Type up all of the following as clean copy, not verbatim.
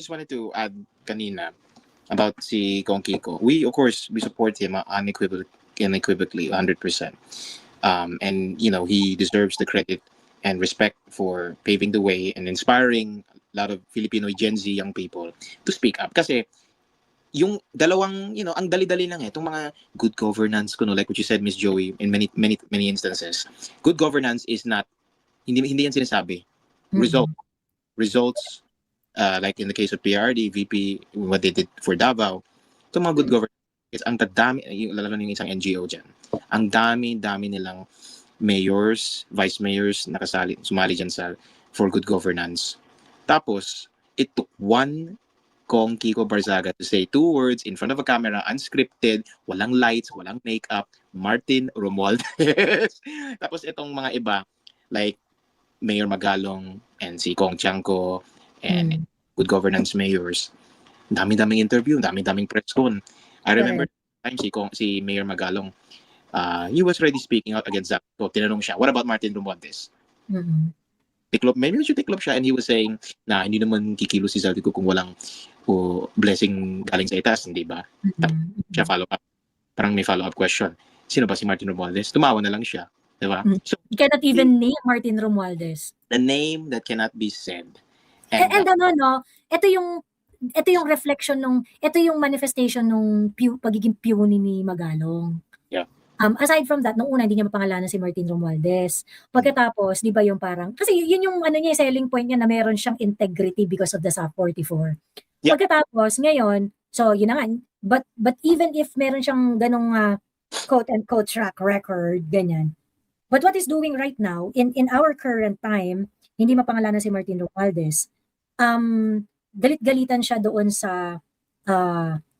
just wanted to add kanina about si Kong Kiko. We, of course, we support him unequivocally, 100%. And, he deserves the credit and respect for paving the way and inspiring a lot of Filipino Gen Z young people to speak up. Kasi, yung dalawang, ang dali-dali lang itong mga good governance, like what you said, Miss Joey, in many, many, many instances. Good governance is not, hindi yan sinasabi. Results, like in the case of PRD, VP, what they did for Davao, itong mga good governance, ang dami, lalo na yung isang NGO dyan, ang dami nilang mayors, vice mayors, sumali dyan for good governance. Tapos, it took one Kong Kiko Barzaga to say 2 words in front of a camera, unscripted, walang lights, walang makeup, Martin Romualdez. Tapos itong mga iba, like Mayor Magalong and si Kong Chanco and good governance mayors, dami-daming interview, dami-daming press con. I remember time si Mayor Magalong, he was already speaking out against that. So tinanong siya, what about Martin Romualdez? Maybe tiklop siya, and he was saying na hindi naman kikilo si Zaldico kung walang blessing galing sa itaas, hindi ba? Siya follow up. Parang may follow up question. Sino ba si Martin Romualdez? Tumawa na lang siya, di ba? So you cannot even name Martin Romualdez. The name that cannot be said. And ito yung reflection ito yung manifestation nung pagiging puny ni Magalong. Yeah. Aside from that, nung una hindi niya mapangalanan si Martin Romualdez. Pagkatapos, di ba yung parang, kasi yun yung selling point niya na meron siyang integrity because of the SAP 44. Yeah. Pagkatapos, ngayon, so yun na nga, but even if meron siyang ganong quote-unquote track record, ganyan. But what is doing right now, in our current time, hindi mapangalanan si Martin Romualdez, galit-galitan siya doon sa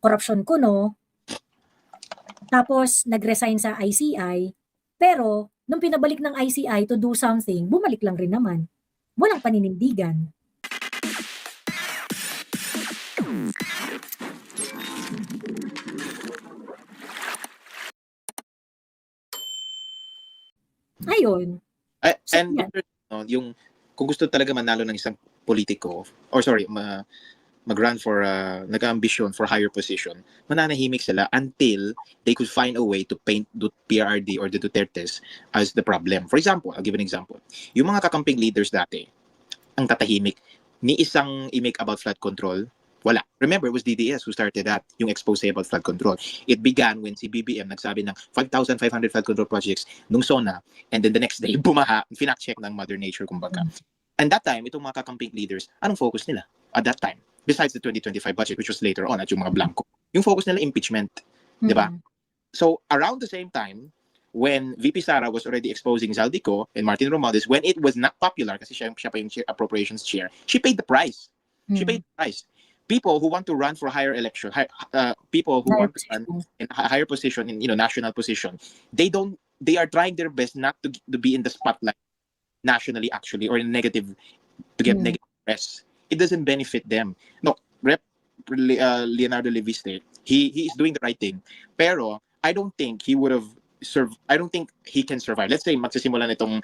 corruption kuno. Tapos, nag-resign sa ICI, pero, nung pinabalik ng ICI to do something, bumalik lang rin naman. Walang paninindigan. Ayun. And yung, kung gusto talaga manalo ng isang politiko, mag-run for nag-ambition for higher position, mananahimik sila until they could find a way to paint the PRD or the Dutertes as the problem. For example, I'll give an example. Yung mga kakamping leaders dati, ang tatahimik, ni isang i-make about flood control, wala. Remember, it was DDS who started that, yung expose about flood control. It began when si BBM nagsabi ng 5,500 flood control projects nung SONA, and then the next day, bumaha, finact-check ng Mother Nature, kumbaga. And that time, itong mga kakamping leaders, anong focus nila at that time? Besides the 2025 budget, which was later on at yung mga blanco. Yung focus nila, impeachment. Di ba? So, around the same time, when VP Sara was already exposing Zaldico and Martin Romualdez, when it was not popular, kasi siya pa yung appropriations chair, she paid the price. She paid the price. People who want to run for higher election, people who want to run in a higher position, in national position, they are trying their best not to be in the spotlight nationally, actually, or in negative, to get negative press. It doesn't benefit them. No, Leonardo Leviste, he is doing the right thing. Pero I don't think he would have I don't think he can survive. Let's say magsisimula nitong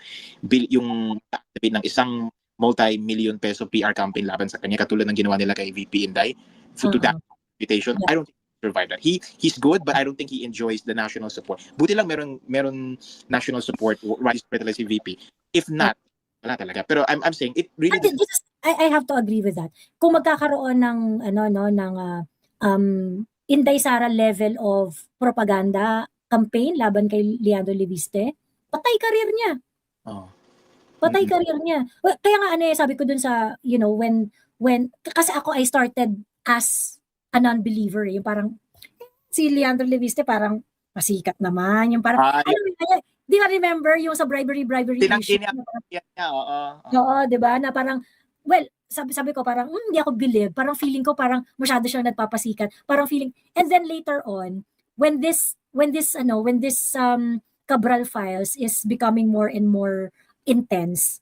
yung ng isang multi-million peso PR campaign laban sa kanya, katulad ng ginawa nila kay VP Inday to that reputation. Yeah. I don't think he can survive that. He's good, but I don't think he enjoys the national support. Buti lang meron national support right si VP. If not, wala talaga. Pero I'm saying it really I have to agree with that. Kung magkakaroon ng Inday Sara level of propaganda campaign laban kay Leandro Leviste, patay career niya. Patay career niya. Kaya nga sabi ko dun sa when kasi ako I started as a non-believer, yung parang si Leandro Leviste parang pasikat naman, yung parang di na remember yung sa bribery issue. Oo, 'di ba? Na parang sabi ko parang hindi ako believe, parang feeling ko parang masyado siyang nagpapasikat. Parang feeling, and then later on when this Cabral files is becoming more and more intense,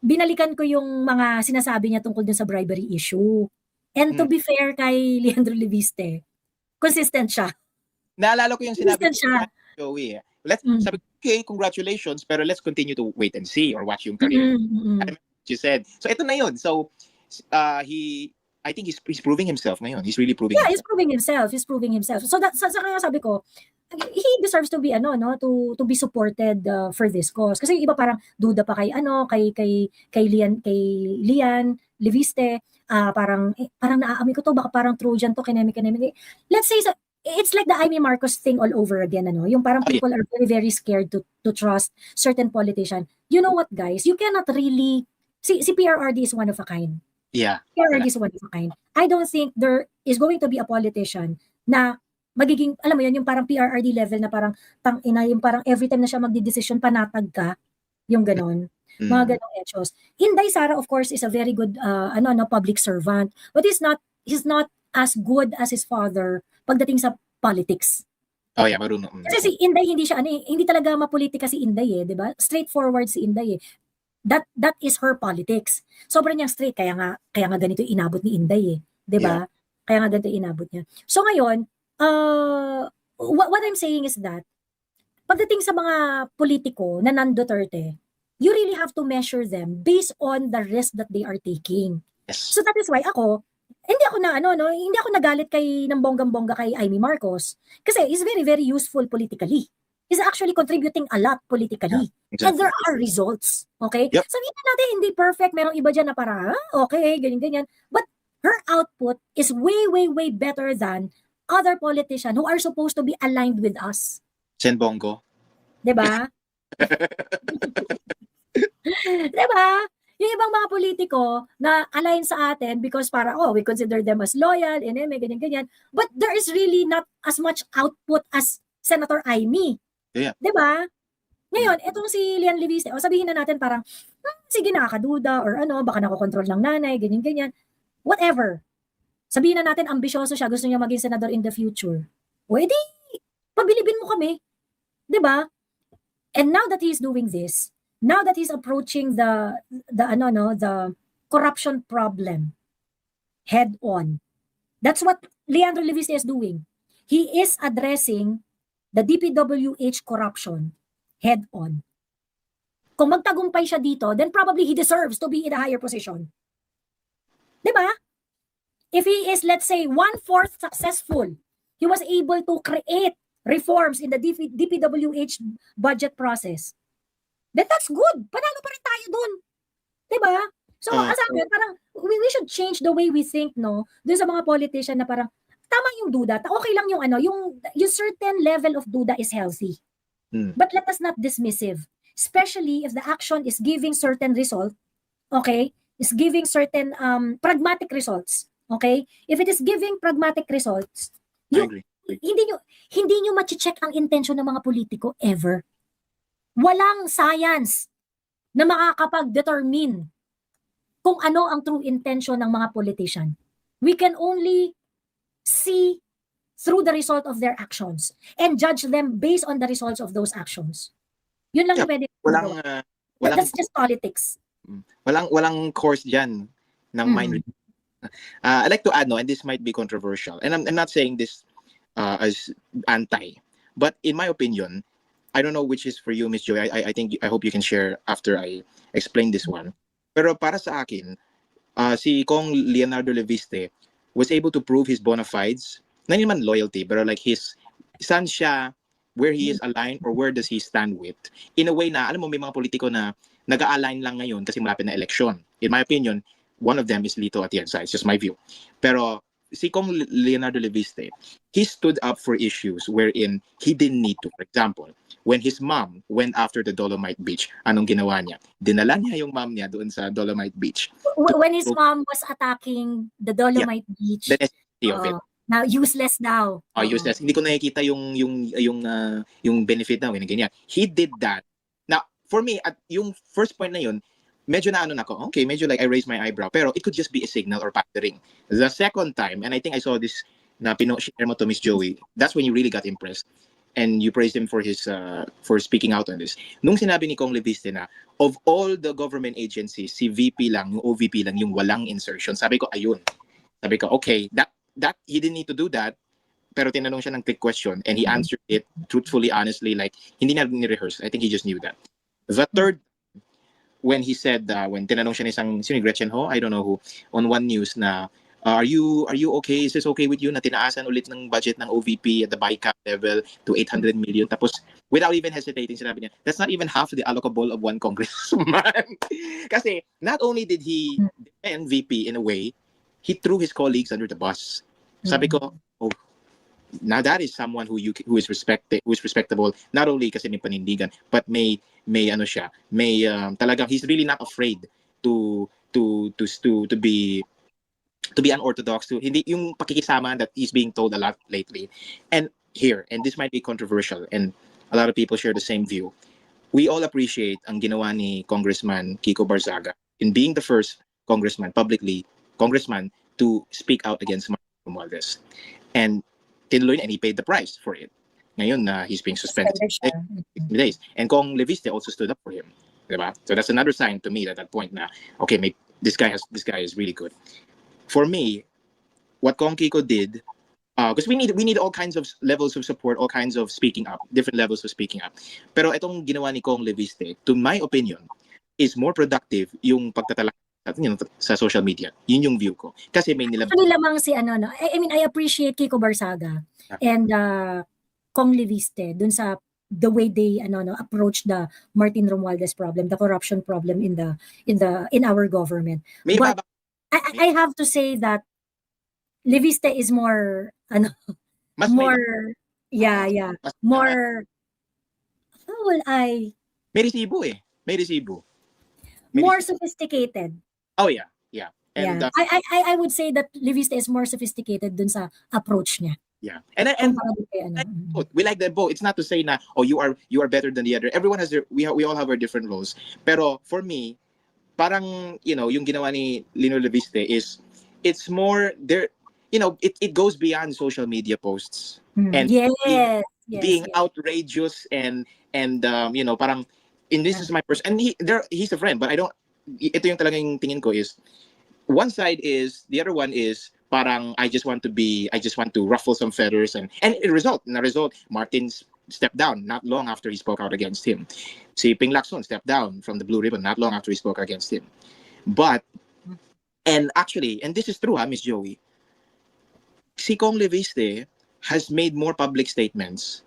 binalikan ko yung mga sinasabi niya tungkol dun sa bribery issue. And to be fair kay Leandro Leviste, consistent siya. Naalala ko yung sinabi niya, Joey. Sabi ko, okay, congratulations, pero let's continue to wait and see or watch yung career. You said. So ito na yun. So he I think he's proving himself ngayon. He's really proving Yeah, himself. he's proving himself. He's proving himself. So sa kanya sabi ko, he deserves to be to be supported for this cause. Kasi yung iba parang duda pa kay Lian Leviste, parang naaamoy ko to, baka parang Trojan to, kineme. Let's say it's like the Amy Marcos thing all over again, yung parang people are very very scared to trust certain politician. You know what, guys? You cannot really si PRRD is one of a kind. Yeah. PRRD is one of a kind. I don't think there is going to be a politician na magiging, alam mo yun, yung parang PRRD level na parang yung parang every time na siya magdi-decision, panatag ka, yung ganon. Mga ganong etos. Inday Sara, of course, is a very good public servant, but he's not as good as his father pagdating sa politics. Oh yeah, marunong. Kasi si Inday hindi talaga mapolitika si Inday, 'di ba? Straightforward si Inday. That is her politics. Sobrang niyang straight, kaya nga ganito inabot ni Inday, 'di ba? Yeah. Kaya nga ganito inabot niya. So ngayon, what I'm saying is that pagdating sa mga politiko na non-Duterte, you really have to measure them based on the risk that they are taking. Yes. So that is why hindi ako nagalit ng bonggang-bongga kay Amy Marcos kasi he's very very useful politically. Is actually contributing a lot politically. Yeah, exactly. And there are results. Okay? Yep. Sabihin natin, hindi perfect. Merong iba dyan na para, okay, ganyan. But her output is way, way, way better than other politicians who are supposed to be aligned with us. Sen Bongo. Diba? Diba? Yung ibang mga politiko na align sa atin because we consider them as loyal, and may ganyan. But there is really not as much output as Senator Amy. Yeah. Diba? Ngayon, etong si Lian Leviste, sabihin na natin parang, sige, nakakaduda, or baka nakokontrol ng nanay, ganyan. Whatever. Sabihin na natin, ambisyoso siya, gusto niya maging senador in the future. O edi, pabilibin mo kami. Diba? And now that he's doing this, now that he's approaching the corruption problem head on, that's what Leandro Leviste is doing. He is addressing the DPWH corruption head on. Kung magtagumpay siya dito, then probably he deserves to be in a higher position. Diba? If he is, let's say, 1/4 successful, he was able to create reforms in the DPWH budget process, then that's good. Panalo pa rin tayo dun. Diba? So, asabi, parang, we should change the way we think, no? Dun sa mga politician na parang, tama yung duda. Okay lang yung certain level of duda is healthy. But let us not dismissive. Especially if the action is giving certain result, okay? Is giving certain pragmatic results, okay? If it is giving pragmatic results, hindi nyo machi-check ang intention ng mga politiko ever. Walang science na makakapag-determine kung ano ang true intention ng mga politician. We can only see through the result of their actions and judge them based on the results of those actions. Yun lang yung pwede. That's just politics. Walang course dyan ng mind. I'd like to add, and this might be controversial, and I'm not saying this as anti, but in my opinion, I don't know which is for you, Miss Joy. I hope you can share after I explain this one. Pero para sa akin, si Kong Leonardo Leviste was able to prove his bona fides, not naman loyalty, but like saan siya, where he is aligned, or where does he stand with. In a way na, alam mo, may mga politiko na nag-a-align lang ngayon kasi malapit na eleksyon. In my opinion, one of them is Lito Atienza. It's just my view. Pero si Kong Leonardo Leviste, he stood up for issues wherein he didn't need to. For example, when his mom went after the Dolomite Beach, anong ginawa niya? Dinala niya yung mom niya doon sa Dolomite Beach. When his mom was attacking the Dolomite Beach, the necessity of it. Now useless daw. Useless. Hindi ko nakikita yung benefit daw, ganyan. He did that. Now, for me, at yung first point na yun, medyo na okay, medyo like I raised my eyebrow, pero it could just be a signal or pandering. The second time, and I think I saw this na share mo to Miss Joey, that's when you really got impressed. And you praised him for his for speaking out on this. Nung sinabi ni Kong Leviste na of all the government agencies, si VP lang, yung OVP lang, yung walang insertion. Sabi ko, ayun. Sabi ko, okay, that he didn't need to do that. Pero tinanong siya ng quick question and he answered it truthfully, honestly, like hindi na ni-rehearse. I think he just knew that. The third, when he said, when tinanong siya ni Gretchen Ho, I don't know who, on One News na Are you okay? Is this okay with you na tinaasan ulit ng budget ng OVP at the BICAP level to 800 million? Tapos, without even hesitating, sinabi niya, that's not even half the allocable of one congressman. Kasi, not only did he defend VP in a way, he threw his colleagues under the bus. Sabi ko, oh, now that is someone who is respectable, not only kasi may panindigan, but may ano siya, may talagang he's really not afraid to be unorthodox, to hindi yung pakikisama that he's being told a lot lately. And this might be controversial, and a lot of people share the same view. We all appreciate ang ginawa ni Congressman Kiko Barzaga in being the first congressman to speak out against Martin Romualdez. And tinuloy and he paid the price for it. Ngayon na he's being suspended 60 days. And Kong Leviste also stood up for him. Diba? So that's another sign to me at that point na, okay, this guy is really good. For me, what Kong Kiko did, because we need all kinds of levels of support, all kinds of speaking up, different levels of speaking up. Pero itong ginawa ni Kong Leviste, to my opinion, is more productive yung pagtatalak sa social media. Yun yung view ko. Kasi may nilabas. Actually lamang si I mean, I appreciate Kiko Barzaga and Kong Leviste dun sa the way they approach the Martin Romualdez problem, the corruption problem in our government. But I have to say that Leviste is more more how will I may resibo more sophisticated. Oh yeah. And I would say that Leviste is more sophisticated dun sa approach niya. Yeah. And we like them both. It's not to say na you are better than the other. Everyone has we all have our different roles. Pero for me, parang yung ginawa ni Lino Leviste is it's more there, it goes beyond social media posts and being outrageous and parang this is my person, and he's a friend, but I don't, ito yung talagang tingin ko is one side is, the other one is parang I just want to ruffle some feathers, and it result Martin stepped down not long after he spoke out against him. Si Ping Lacson stepped down from the Blue Ribbon not long after he spoke against him. But and this is true, Miss Joey, si Kong Leviste has made more public statements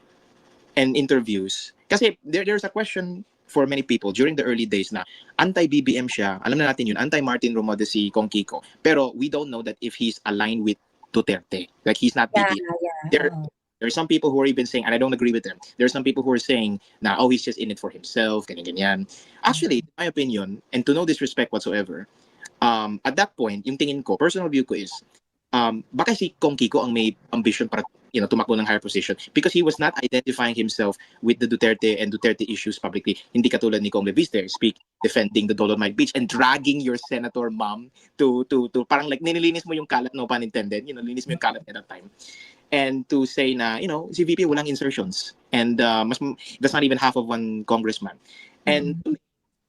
and interviews. Kasi there's a question for many people during the early days na anti-BBM siya. Alam na natin yun, anti-Martin Romualdez si Kong Kiko. Pero we don't know that if he's aligned with Duterte. Like he's not BBM. There are some people who are even saying, and I don't agree with them, there are some people who are saying na, he's just in it for himself, ganyan. Actually, in my opinion, and to no disrespect whatsoever, at that point, yung tingin ko, personal view ko is, baka si Kong Kiko ang may ambition para tumakbo ng higher position because he was not identifying himself with the Duterte and Duterte issues publicly. Hindi katulad ni Kong Leviste defending the Dolomite Beach and dragging your senator mom to parang like nililinis mo yung kalat, no pun intended, linis mo yung kalat at that time. And to say na, si VP walang insertions and that's not even half of one congressman. And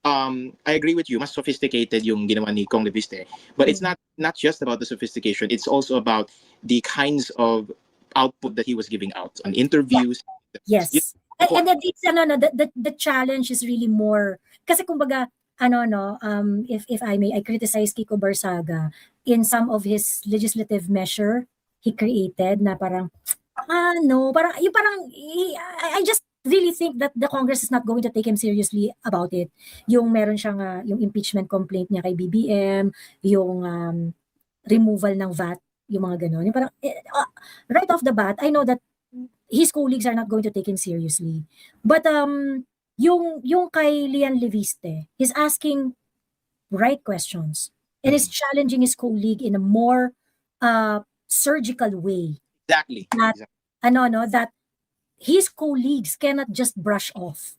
I agree with you, mas sophisticated yung ginawa ni Kong Leviste. But it's not just about the sophistication, it's also about the kinds of output that he was giving out on interviews. Yes. And then it's the challenge is really more kasi kumbaga if I may, I criticize Kiko Barzaga in some of his legislative measure he created na parang I just really think that the Congress is not going to take him seriously about it. Yung meron siyang yung impeachment complaint niya kay BBM, yung removal ng VAT, yung mga ganon. Yung parang right off the bat, I know that his colleagues are not going to take him seriously. But yung kay Lian Leviste, he's asking right questions and is challenging his colleague in a more surgical way. Exactly. That his colleagues cannot just brush off.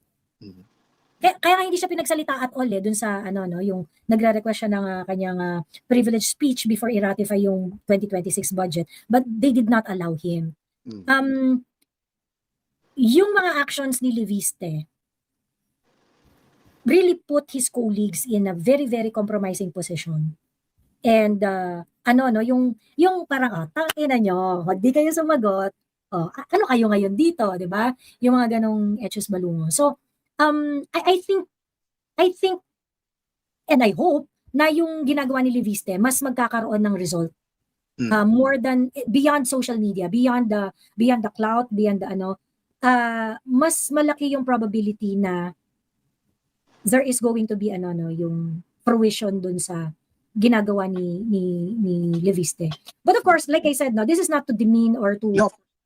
Kaya hindi siya pinagsalita at all dun sa yung nagre-request siya ng kanyang privilege speech before i-ratify yung 2026 budget, but they did not allow him. Yung mga actions ni Leviste really put his colleagues in a very, very compromising position. And yung parang tangina nyo, wag di kayo sumagot. Ano kayo ngayon dito, 'di ba? Yung mga ganong etchos balungo. So I think and I hope na yung ginagawa ni Leviste mas magkakaroon ng result more than beyond social media, beyond the clout, beyond the mas malaki yung probability na there is going to be yung fruition dun sa ginagawa ni Leviste. But of course, like I said, no, this is not to demean or to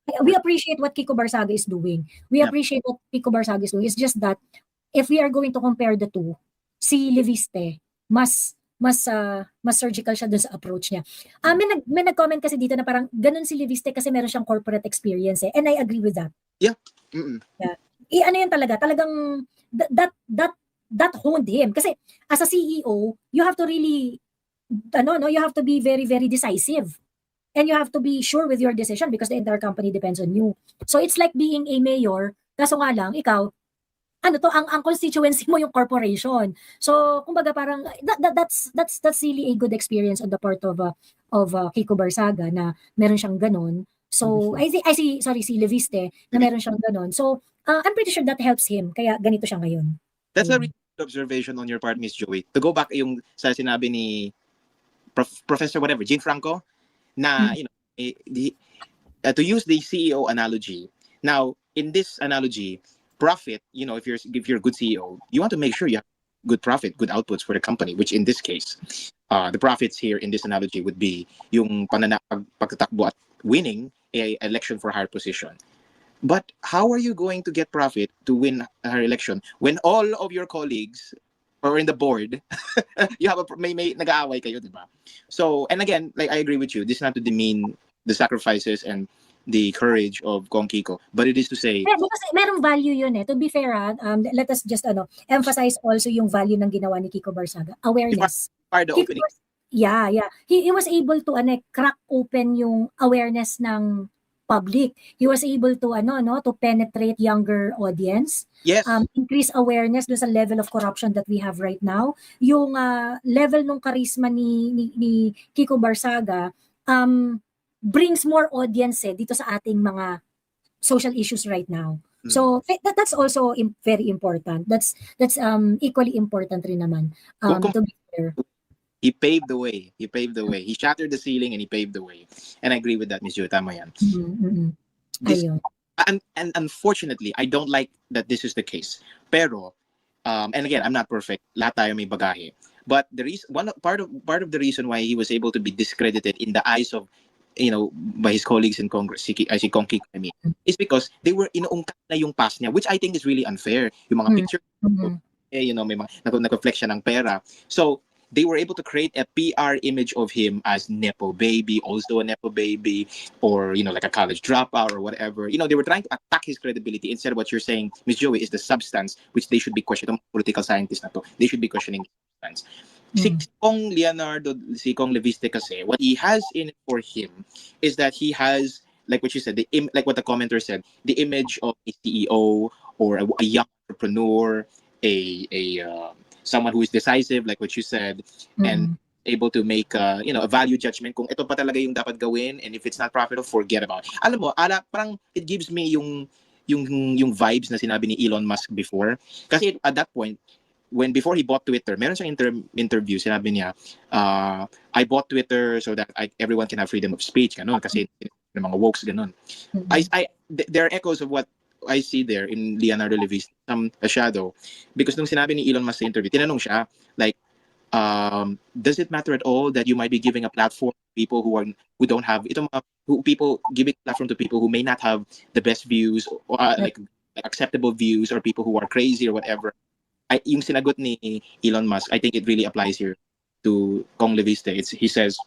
No. We appreciate what Kiko Barsaga is doing. We appreciate what Kiko Barsaga is doing. It's just that if we are going to compare the two, si Leviste mas surgical siya dun sa approach niya. May nag-comment kasi dito na parang ganun si Leviste kasi meron siyang corporate experience eh. And I agree with that. Yeah. Yeah. Ano yun talagang that honed him. Kasi as a CEO, you have to really you have to be very, very decisive. And you have to be sure with your decision because the entire company depends on you. So it's like being a mayor, kaso nga lang, ikaw, ang constituency mo yung corporation. So, kumbaga parang, that's really a good experience on the part of Kiko Barsaga na meron siyang ganon. So, I see, si Leviste, na meron siyang ganon. So, I'm pretty sure that helps him. Kaya ganito siya ngayon. That's a really good observation on your part, Miss Joey. To go back yung sa sinabi ni Professor whatever, Gianfranco, na to use the CEO analogy. Now, in this analogy, profit, if you're a good CEO, you want to make sure you have good profit, good outputs for the company, which in this case, the profits here in this analogy would be yung pagtatakbo at winning a election for higher position. But how are you going to get profit to win a higher election when all of your colleagues or in the board, you have may nag-aaway kayo, di ba? So, and again, like I agree with you, this is not to demean the sacrifices and the courage of Kong Kiko, but it is to say... Because merong value yun eh. To be fair, let us just emphasize also yung value ng ginawa ni Kiko Barsaga. Awareness. Yeah. He was able to crack open yung awareness ng public. He was able to to penetrate younger audience. Yes. Increase awareness dun sa level of corruption that we have right now. Yung level ng charisma ni Kiko Barsaga brings more audience dito sa ating mga social issues right now. So that's also very important. That's equally important rin naman to be fair. He paved the way. He shattered the ceiling and he paved the way. And I agree with that, Ms. Jo. Tama yan. And unfortunately, I don't like that this is the case. Pero, and again, I'm not perfect. Lahat tayo may bagahe. But the reason, part of the reason why he was able to be discredited in the eyes of, by his colleagues in Congress, si Kong Kiko, is because they were inuungkat na yung past niya, which I think is really unfair. Yung mga pictures, may mga nag-reflect siya ng pera. So, they were able to create a PR image of him as Nepo baby, also a Nepo baby, or, like a college dropout or whatever. They were trying to attack his credibility instead of what you're saying, Ms. Joey, is the substance, which they should be questioning. Political scientists na to, they should be questioning the substance. Si Kong Leviste kasi, what he has in it for him is that he has, like what you said, like what the commenter said, the image of a CEO or a young entrepreneur, someone who is decisive, like what you said, and able to make a value judgment kung ito pa talaga yung dapat gawin, and if it's not profitable, forget about it. Alam mo, parang it gives me yung vibes na sinabi ni Elon Musk before. Kasi at that point, before he bought Twitter, meron siyang interview, sinabi niya, I bought Twitter so that everyone can have freedom of speech, ganun, kasi ng mga wokes, ganun. There are echoes of what I see there in Leonardo Leviste, a shadow, because nung sinabi ni Elon Musk sa interview, tinanong siya, like, does it matter at all that you might be giving a platform to people who don't have people giving a platform to people who may not have the best views or like acceptable views, or people who are crazy or whatever? Yung sinagot ni Elon Musk, I think it really applies here to Kong Leviste. He says,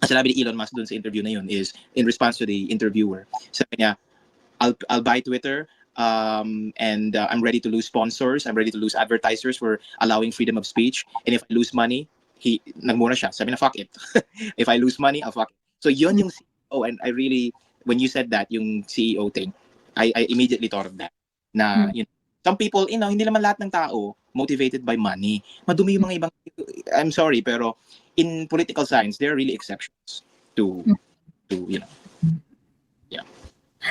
ang sinabi ni Elon Musk dun sa interview na yun is, in response to the interviewer, sabi niya, I'll buy Twitter, and I'm ready to lose sponsors. I'm ready to lose advertisers for allowing freedom of speech. And if I lose money, nagmuna siya. Sabi na, fuck it. If I lose money, I'll fuck it. So yun yung CEO. And I really, when you said that, yung CEO thing, I immediately thought of that. Na, some people, hindi naman lahat ng tao motivated by money. Madumi yung mga ibang, I'm sorry, pero in political science, there are really exceptions to yeah.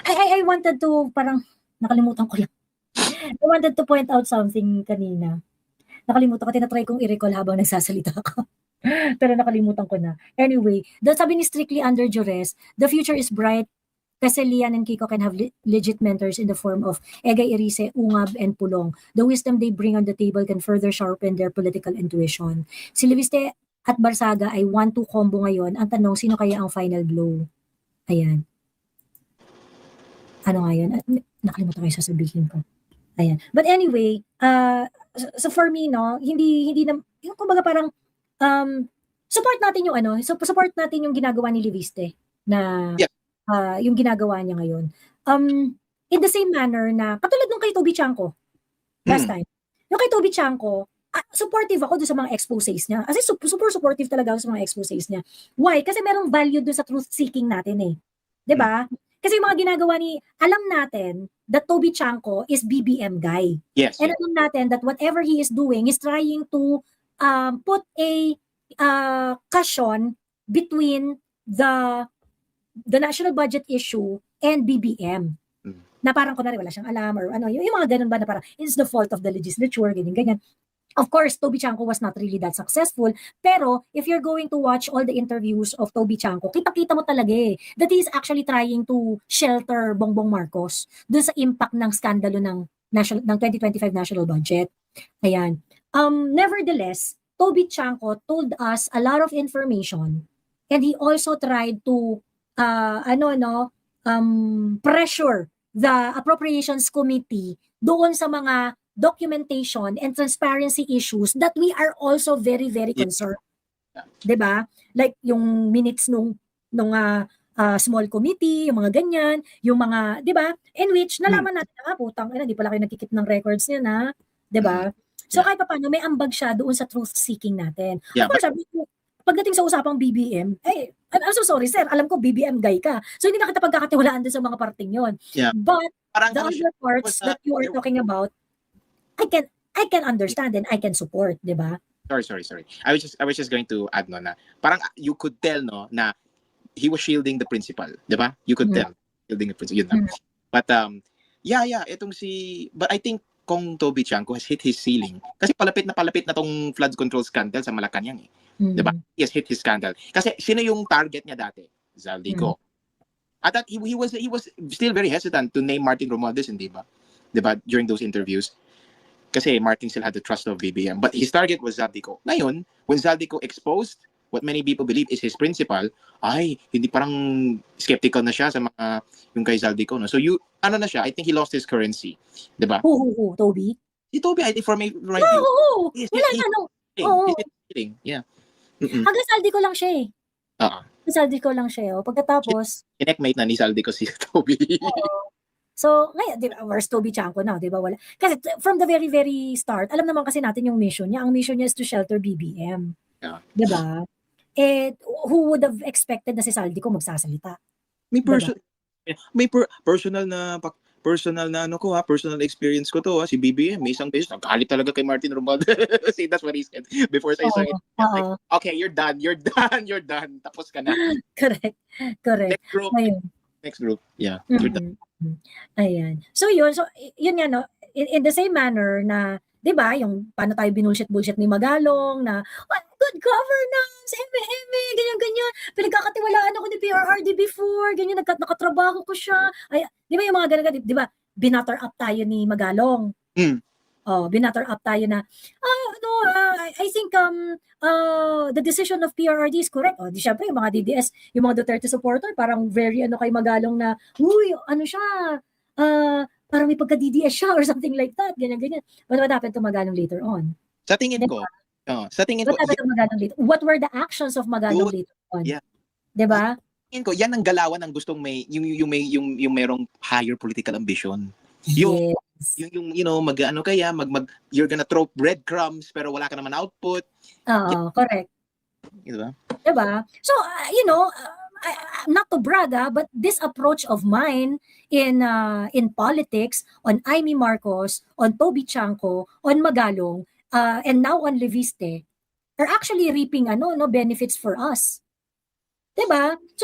I wanted to, parang, nakalimutan ko lang. I wanted to point out something kanina. Nakalimutan ko, tinatry kong i-recall habang nagsasalita ako. Pero nakalimutan ko na. Anyway, sabi ni Strictly Under Duress, the future is bright kasi Lian and Kiko can have legit mentors in the form of Egay Erice, Ungab, and Pulong. The wisdom they bring on the table can further sharpen their political intuition. Si Leviste at Barsaga ay 1-2 combo ngayon. Ang tanong, sino kaya ang final blow? Ayan. Ano nga yun? Nakalimutan ko yung sasabihin ko. Ayan. But anyway, so for me, no, hindi na, yung kumbaga parang, support natin yung support natin yung ginagawa ni Leviste na, Yeah. yung ginagawa niya ngayon. In the same manner na, katulad nung kay Toby Chanko, last time. Yung kay Toby Chanko, supportive ako doon sa mga exposés niya. Kasi super supportive talaga ako sa mga exposés niya. Why? Kasi merong value doon sa truth-seeking natin eh. 'Di ba? Kasi yung mga ginagawa alam natin that Toby Chanko is BBM guy. Yes. And alam natin that whatever he is doing is trying to put a cushion between the national budget issue and BBM. Na parang kunwari wala siyang alam or ano, yung mga ganun ba na parang it's the fault of the legislature, ganyan. Of course, Toby Chanko was not really that successful, pero if you're going to watch all the interviews of Toby Chanko, kita-kita mo talaga that he is actually trying to shelter Bongbong Marcos dun sa impact ng skandalo ng 2025 national budget. Ayan. Nevertheless, Toby Chanko told us a lot of information and he also tried to pressure the Appropriations Committee doon sa mga documentation and transparency issues that we are also very, very concerned. Diba? Like yung minutes nung small committee, yung mga ganyan, yung mga, diba? In which, nalaman natin na putang, hindi pala kayo nagkikip ng records niya na, diba? So kahit pa paano, may ambag siya doon sa truth-seeking natin. Yeah, of course, pagdating sa usapang BBM, I'm so sorry sir, alam ko BBM guy ka. So hindi na kita pagkakatiwalaan din sa mga parting yon. Yeah. But parang the other parts that you are talking about, I can understand and I can support, di ba? Sorry. I was just going to add no na parang you could tell no na he was shielding the principal, di ba? You could tell shielding the principal. Yun na. But itong but I think kung Toby Chanko has hit his ceiling kasi palapit na tong flood control scandal sa Malacanang eh. Di ba? He has hit his scandal. Kasi sino yung target niya dati? Zaldico. At that he was still very hesitant to name Martin Romualdez, hindi ba? Di ba? During those interviews. Kasi Martin still had the trust of BBM. But his target was Zaldico. Ngayon, when Zaldico exposed what many people believe is his principal, hindi parang skeptical na siya sa mga yung kay Zaldico. No? So na siya, I think he lost his currency. Diba? Who? Toby? Si Toby, I think for me, right? Oo. Wala na, no. Oo. Yeah. Hanggang Zaldico lang siya eh. Zaldico lang siya. Pagkatapos, kinekmate na ni Zaldico si Toby. So, ngayon, di ba, where's Toby Chanko now? Di ba? Wala. Kasi from the very, very start, alam naman kasi natin yung mission niya. Ang mission niya is to shelter BBM. Yeah. Di ba? Who would have expected na si Zaldico magsasalita? May personal experience ko to si BBM. May isang beses, nagkalit talaga kay Martin Romualdez. See, that's what he said before sa isang like, okay, you're done. Tapos ka na. Correct. Next group. Yeah. Ayan. So yun nga no, in the same manner na, 'di ba, yung paano tayo binullshit ni Magalong na good governance, ganyan. Pinagkakatiwalaan ako ni PRRD before, ganyan, nakatrabaho ko siya. Ay, 'di ba yung mga ganun, 'di ba? Binatter up tayo ni Magalong. Binatter up tayo na I think the decision of PRRD is correct. Di syempre yung mga DDS, yung mga Duterte supporter parang very kay Magalong na, siya, parang may pagka-DDS siya or something like that, ganyan. What happened to Magalong later on? Sa tingin ko, what were the actions of Magalong later on? Yeah. 'Di ba? Tingin ko yan ang galawan ng gustong may yung merong higher political ambition. Yes. Yung you're gonna throw breadcrumbs pero wala ka naman output. Correct. Diba? So, not to brag, but this approach of mine in politics, on Amy Marcos, on Toby Chanko, on Magalong, and now on Leviste, are actually reaping benefits for us. Diba? So,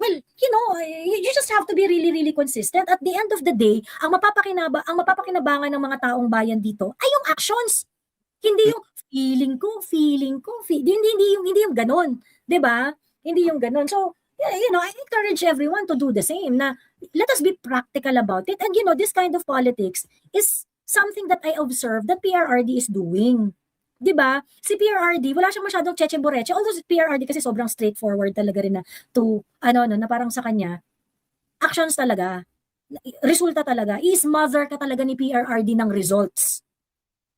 well, you just have to be really, really consistent. At the end of the day, ang mapapakinabangan ng mga taong bayan dito ay yung actions. Hindi yung feeling ko, hindi yung gano'n, 'di ba? Hindi yung gano'n. So, I encourage everyone to do the same na let us be practical about it. And this kind of politics is something that I observe that PRRD is doing. 'Di ba? Si PRRD, wala siyang masyadong cheche-boreche. Although si PRRD kasi sobrang straightforward talaga rin na na parang sa kanya, actions talaga, resulta talaga. I-smother ka talaga ni PRRD ng results.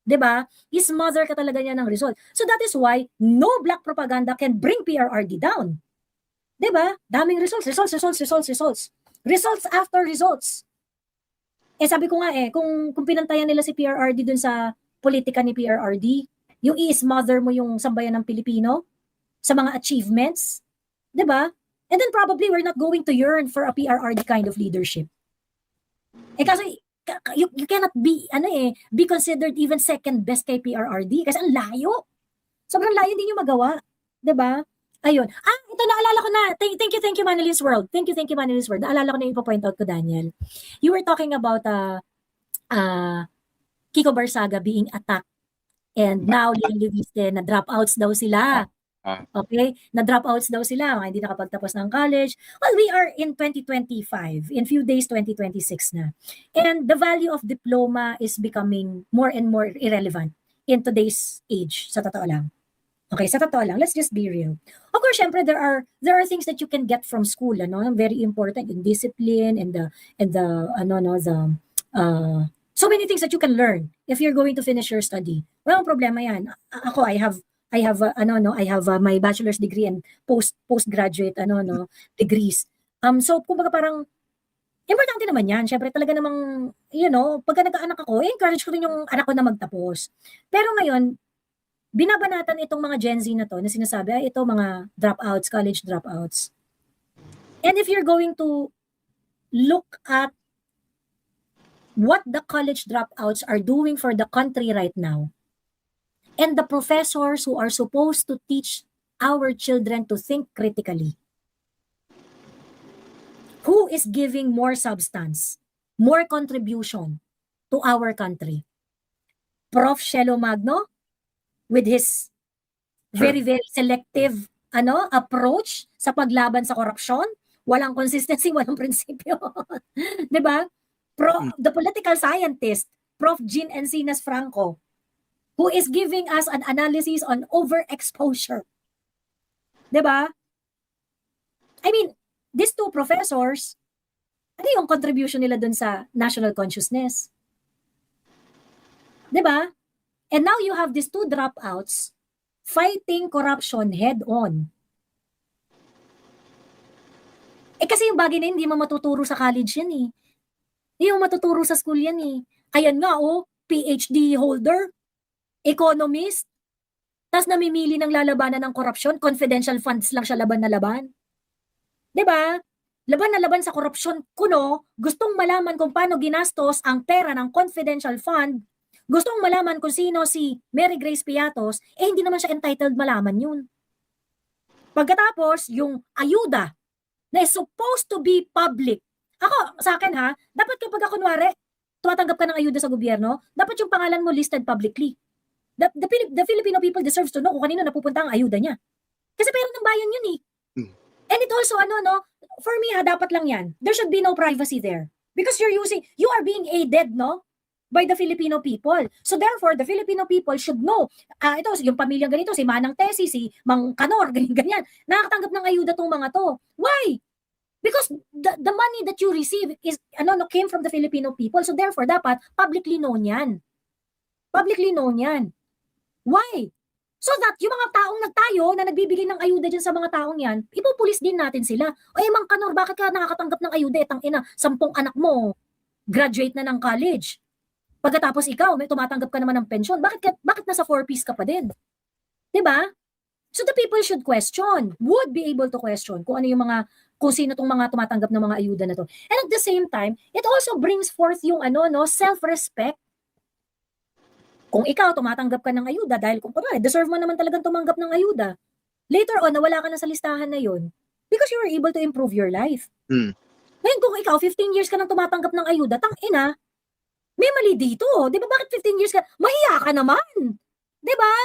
'Di ba? I-smother ka talaga niya ng result. So that is why no black propaganda can bring PRRD down. 'Di ba? Daming results. Results after results. Sabi ko nga kung pinantayan nila si PRRD dun sa politika ni PRRD, yung i-smother mo yung sambayan ng Pilipino sa mga achievements, 'di ba? And then probably we're not going to yearn for a PRRD kind of leadership. Kasi you cannot be considered even second best kay PRRD kasi ang layo. Sobrang layo din yung magawa, 'di ba? Ayun. Ito naalala ko na. Thank you Manilyn's World. Thank you Manilyn's World. Naalala ko na yung point out ko, Daniel. You were talking about Kiko Barsaga being attacked and now Leon Leviste na dropouts daw sila. Okay? Na dropouts daw sila, hindi nakapagtapos ng college. Well, we are in 2025. In few days, 2026 na. And the value of diploma is becoming more and more irrelevant in today's age, sa totoo lang. Okay, sa totoo lang, let's just be real. Of course, syempre, there are things that you can get from school, very important, yung discipline and so many things that you can learn if you're going to finish your study. Walang problema yan. Ako, I have my bachelor's degree and postgraduate degrees. So kumbaga parang importante naman yan. Syempre talaga namang pagka nagkaanak ako, encourage ko rin yung anak ko na magtapos. Pero ngayon, binabanatan itong mga Gen Z na to na sinasabi ito mga dropouts, college dropouts. And if you're going to look at what the college dropouts are doing for the country right now, and the professors who are supposed to teach our children to think critically, who is giving more substance, more contribution to our country? Prof. Shelo Magno, with his very, very selective approach sa paglaban sa korupsyon, walang consistency, walang prinsipyo. 'Di ba? The political scientist, Prof. Jean Encinas Franco, who is giving us an analysis on overexposure. 'Di ba? I mean, these two professors, ano yung contribution nila dun sa national consciousness? 'Di ba? And now you have these two dropouts fighting corruption head-on. Kasi yung bagay na hindi mo matuturo sa college yan eh. Hindi mo matuturo sa school yan eh. Ayan nga PhD holder, economist, tas namimili ng lalabanan ng korupsyon, confidential funds lang siya laban na laban. 'Di ba? Laban na laban sa korupsyon kuno, gustong malaman kung paano ginastos ang pera ng confidential fund, gustong malaman kung sino si Mary Grace Piatos, hindi naman siya entitled malaman yun. Pagkatapos, yung ayuda na is supposed to be public. Ako, sa akin dapat kapag kunwari, tumatanggap ka ng ayuda sa gobyerno, dapat yung pangalan mo listed publicly. The Filipino people deserves to know kung kanino napupunta ang ayuda niya. Kasi pera ng bayan yun eh. And it also, for me dapat lang yan. There should be no privacy there. Because you are being aided, by the Filipino people. So therefore, the Filipino people should know, ito, yung pamilyang ganito, si Manang Tessie, si Mang Kanor, ganyan, nakakatanggap ng ayuda tong mga to. Why? Because the money that you receive is, came from the Filipino people. So therefore, dapat publicly known yan. Publicly known yan. Why? So that yung mga taong nagtayo na nagbibigay ng ayuda dyan sa mga taong yan, ipupulis din natin sila. Mang Kanor, bakit ka nakakatanggap ng ayuda? Etang ina, 10 anak mo, graduate na ng college. Pagkatapos ikaw, may tumatanggap ka naman ng pensyon. Bakit nasa 4-piece ka pa din? 'Di ba? So the people should would be able to question kung sino tong mga tumatanggap ng mga ayuda na to. And at the same time, it also brings forth yung self-respect. Kung ikaw tumatanggap ka ng ayuda dahil kung deserve mo naman talagang tumanggap ng ayuda, later on nawala ka na sa listahan na yun because you were able to improve your life. Ngayon kung ikaw 15 years ka nang tumatanggap ng ayuda, tang ina, may mali dito. Di ba bakit 15 years ka? Mahiya ka naman. 'Di ba?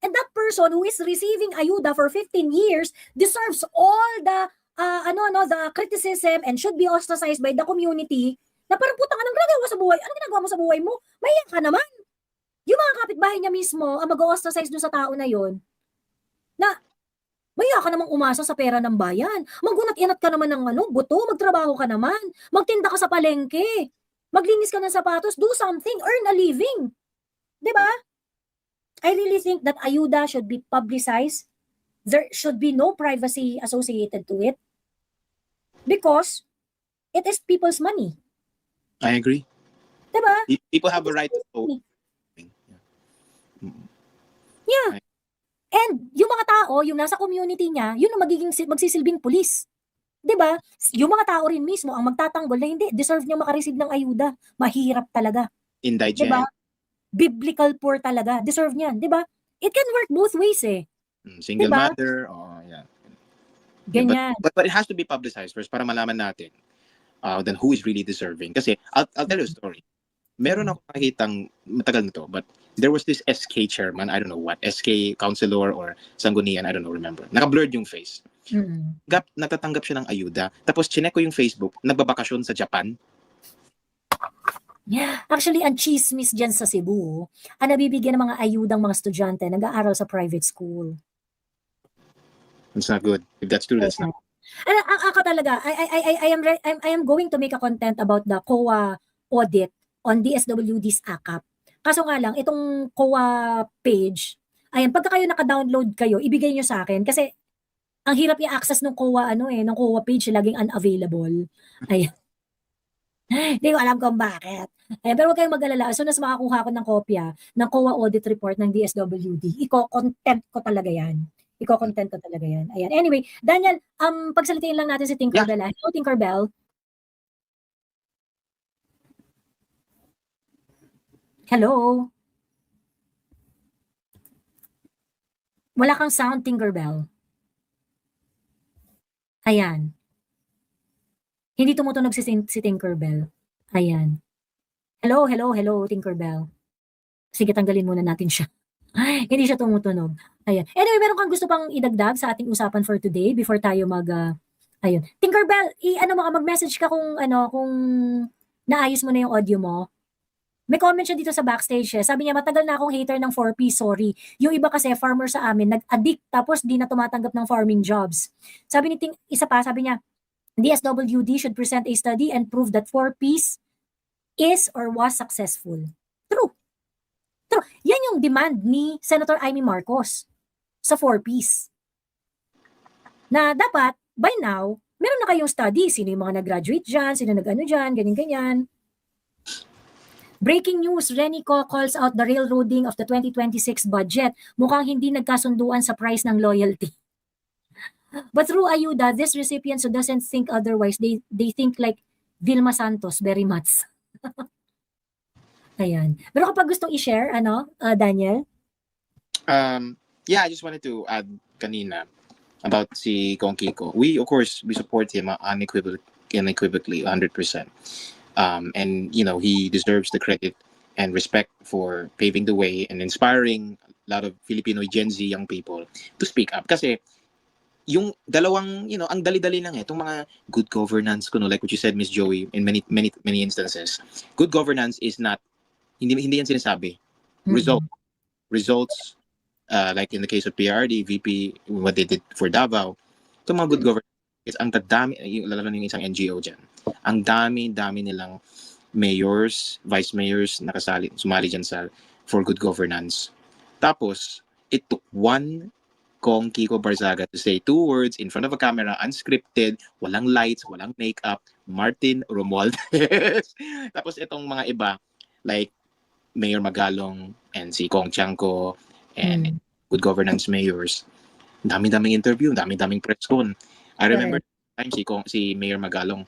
And that person who is receiving ayuda for 15 years deserves all the the criticism and should be ostracized by the community. Na parang putang anong ginagawa mo sa buhay? Anong ginagawa mo sa buhay mo? Mahiya ka naman. Yung mga kapitbahay niya mismo ang mag-ostracize dun sa tao na yon. Na mahiya ka namang umasa sa pera ng bayan. Maggunat-inat ka naman ng buto, magtrabaho ka naman, magtinda ka sa palengke, maglinis ka ng sapatos, do something, earn a living. 'Di ba? I really think that ayuda should be publicized. There should be no privacy associated to it because it is people's money. I agree. 'Di ba? People have a right to vote. Yeah. And yung mga tao, yung nasa community niya, yun ang magsisilbing pulis. 'Di ba? Yung mga tao rin mismo ang magtatanggol na hindi deserve niya makareceive ng ayuda. Mahirap talaga. Indigent. 'Di ba? Biblical poor talaga. Deserve niyan, 'di ba? It can work both ways eh. Single Diba? mother, yeah. Ganyan. But it has to be publicized first para malaman natin then who is really deserving. Kasi I'll tell you a story. Meron ako nakitang matagal na to, but there was this SK chairman, I don't know what, SK councilor or sanggunian, I don't know, remember. Naka-blurred yung face. Natatanggap siya ng ayuda. Tapos chinek ko yung Facebook, nagbabakasyon sa Japan. Yeah. Actually, ang chismis dyan sa Cebu, ang nabibigyan ng mga ayudang mga estudyante nag-aaral sa private school. It's not good. If that's true, that's not. Ako talaga, I am going to make a content about the COA audit on DSWD's AKAP. Kaso nga lang, itong COA page, ayan, pagka kayo naka-download kayo, ibigay nyo sa akin kasi ang hirap i-access ng COA ng COA page, laging unavailable. Ayan. Hindi ko alam kung bakit. Ayan, pero huwag kayong mag-alala. As soon as makakuha ko ng kopya ng COA audit report ng DSWD, iko-content ko talaga yan. Ayan. Anyway, Daniel, pagsalitain lang natin si Tinkerbell. Hello, Tinkerbell. Hello. Wala kang sound, Tinkerbell. Ayan. Hindi tumutunog si Tinkerbell. Ayan. Hello, Tinkerbell. Sige, tanggalin muna natin siya. Hindi siya tumutunog. Ayan. Anyway, meron kang gusto pang idagdag sa ating usapan for today before tayo ayun. Tinkerbell, mag-message ka kung naayos mo na yung audio mo. May comment siya dito sa backstage eh. Sabi niya, matagal na akong hater ng 4P, sorry. Yung iba kasi, farmer sa amin, nag-addict tapos di na tumatanggap ng farming jobs. Sabi niya, DSWD should present a study and prove that 4Ps is or was successful. True. Yan yung demand ni Senator Amy Marcos sa 4Ps. Na dapat, by now, meron na kayong study. Sino yung mga nag-graduate dyan, sino nag-ano dyan, ganyan-ganyan. Breaking news, Renico calls out the railroading of the 2026 budget. Mukhang hindi nagkasunduan sa price ng loyalty. But through ayuda, these recipients who doesn't think otherwise, they think like Vilma Santos very much. Ayan. Pero kapag gustong i-share, Daniel? Yeah, I just wanted to add kanina about si Kong Kiko. We support him unequivocally, 100%. And, he deserves the credit and respect for paving the way and inspiring a lot of Filipino Gen Z young people to speak up. Kasi, yung dalawang, ang dali-dali lang itong mga good governance, like what you said, Miss Joey, in many instances. Good governance is not, hindi yan sinasabi. Results, like in the case of PRD, VP, what they did for Davao, itong mga good governance, ang tadami, lalo na yung isang NGO dyan, ang dami nilang mayors, vice mayors, sumali dyan for good governance. Tapos, it took one Kong Kiko Barzaga to say 2 words in front of a camera, unscripted, walang lights, walang makeup, Martin Romualdez. Tapos itong mga iba, like Mayor Magalong and si Kong Chanco and good governance mayors, dami-daming interview, dami-daming press con. I remember time si Mayor Magalong,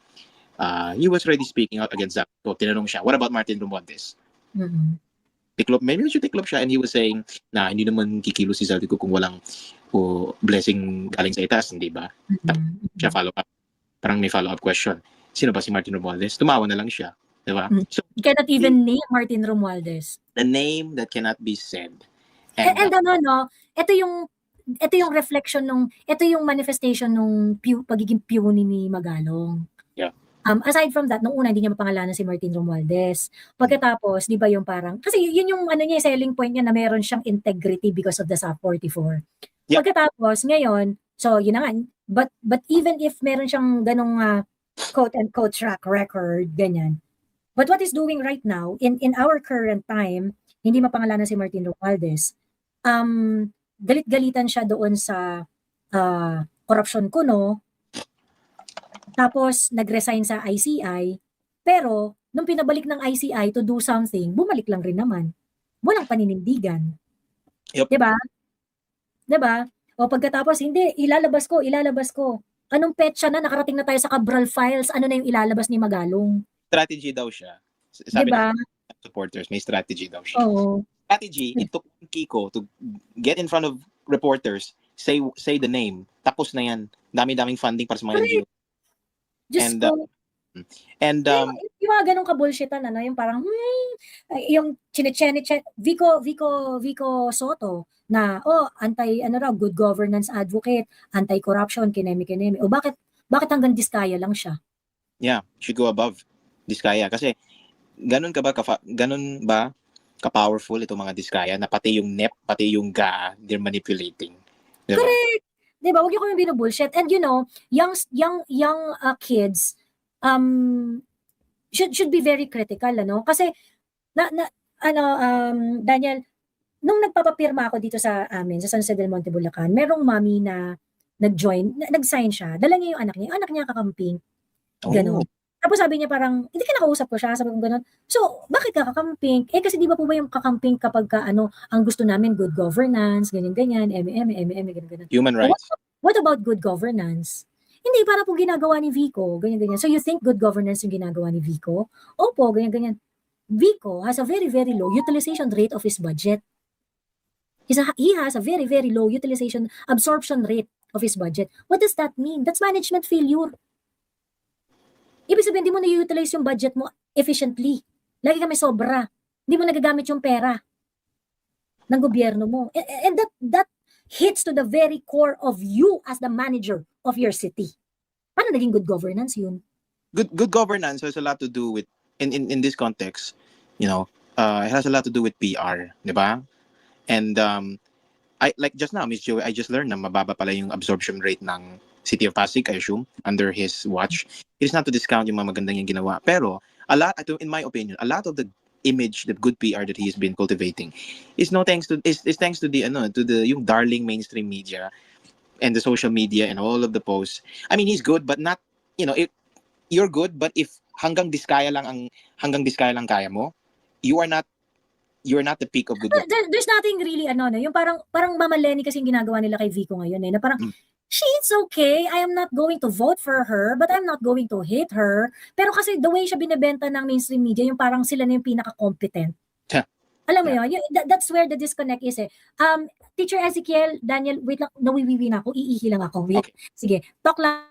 he was already speaking out against that. So tinanong siya, what about Martin Romualdez? Tiklop siya and he was saying na hindi naman kikilo si Zaldico kung walang blessing galing sa itaas, hindi ba? Siya follow-up. Parang may follow-up question. Sino ba si Martin Romualdez? Tumawa na lang siya. Diba? So, you cannot even name Martin Romualdez. The name that cannot be said. And ano, no, ito yung reflection ito yung manifestation nung pagiging puny ni Magalong. Yeah. Aside from that, nung una hindi niya mapangalanan si Martin Romualdez. Pagkatapos, di ba yung parang, kasi yun yung ano niya, selling point niya na meron siyang integrity because of the SAP 44. Yeah. Pagkatapos, ngayon, so yun na nga, but even if meron siyang ganong quote-unquote track record, ganyan. But what is doing right now, in our current time, hindi mapangalanan si Martin Romualdez, galit-galitan siya doon sa corruption kuno, tapos nag-resign sa ICI, pero nung pinabalik ng ICI to do something, bumalik lang rin naman. Walang paninindigan. Yep. Diba? Diba? O pagkatapos, hindi, ilalabas ko. Anong petsa na, nakarating na tayo sa Cabral Files, ano na yung ilalabas ni Magalong? Strategy daw siya. Sabi diba? ng supporters, may strategy daw siya. Oo. Strategy, it took Kiko to get in front of reporters, say the name, tapos na yan. Dami-daming funding para sa mga NGO. Just and yung mga ganong ka-bullshitan, ano, yung parang, yung Vico Soto, na, good governance advocate, anti-corruption, kinemi. O bakit hanggang Diskaya lang siya? Yeah, should go above Diskaya. Kasi, ganun ba ka-powerful itong mga Diskaya, na pati yung NEP, pati yung GA, they're manipulating. Diba? Correct! Diba? Huwag yung kami binubullshit. And you know, young kids should be very critical, ano? Kasi Daniel, nung nagpapapirma ako dito sa amin sa San Jose del Monte, Bulacan, merong mommy na nag-sign siya. Dala niya yung anak niya kakamping. Ganon. Tapos sabi niya parang, hindi ka nakausap ko siya, sabi ko gano'n. So, bakit ka kakamping? Kasi di ba po ba yung kakamping kapag ang gusto namin, good governance, ganyan, ganyan. Human rights. What about good governance? Hindi, para po ginagawa ni Vico, ganyan. So you think good governance yung ginagawa ni Vico? Opo, ganyan. Vico has a very, very low utilization rate of his budget. He has a very, very low absorption rate of his budget. What does that mean? That's management failure. Ibig sabihin, hindi mo na-utilize yung budget mo efficiently. Lagi ka may sobra. Hindi mo nagagamit yung pera ng gobyerno mo. And that hits to the very core of you as the manager of your city. Paano naging good governance yun? Good governance has a lot to do with, in this context, you know, it has a lot to do with PR, di ba? And I like just now, Miss Joey, I just learned na mababa pala yung absorption rate ng City of Pasig, I assume, under his watch. It is not to discount yung mga magandang yung ginawa, pero in my opinion, a lot of the image, the good PR that he has been cultivating is thanks to the yung darling mainstream media and the social media and all of the posts. I mean, he's good, but not, you're good, but if hanggang Diskaya lang kaya mo, you're not the peak of good. There's nothing really, yung parang Mama Lenny kasi yung ginagawa nila kay Vico ngayon, na parang, she's okay, I am not going to vote for her, but I'm not going to hate her. Pero kasi the way siya binebenta ng mainstream media, yung parang sila na yung pinaka-competent. Alam mo yun, that's where the disconnect is eh. Teacher Ezekiel, Daniel, wait lang, nawiwiwi na ako, iihi lang ako. Wait. Okay. Sige, talk lang.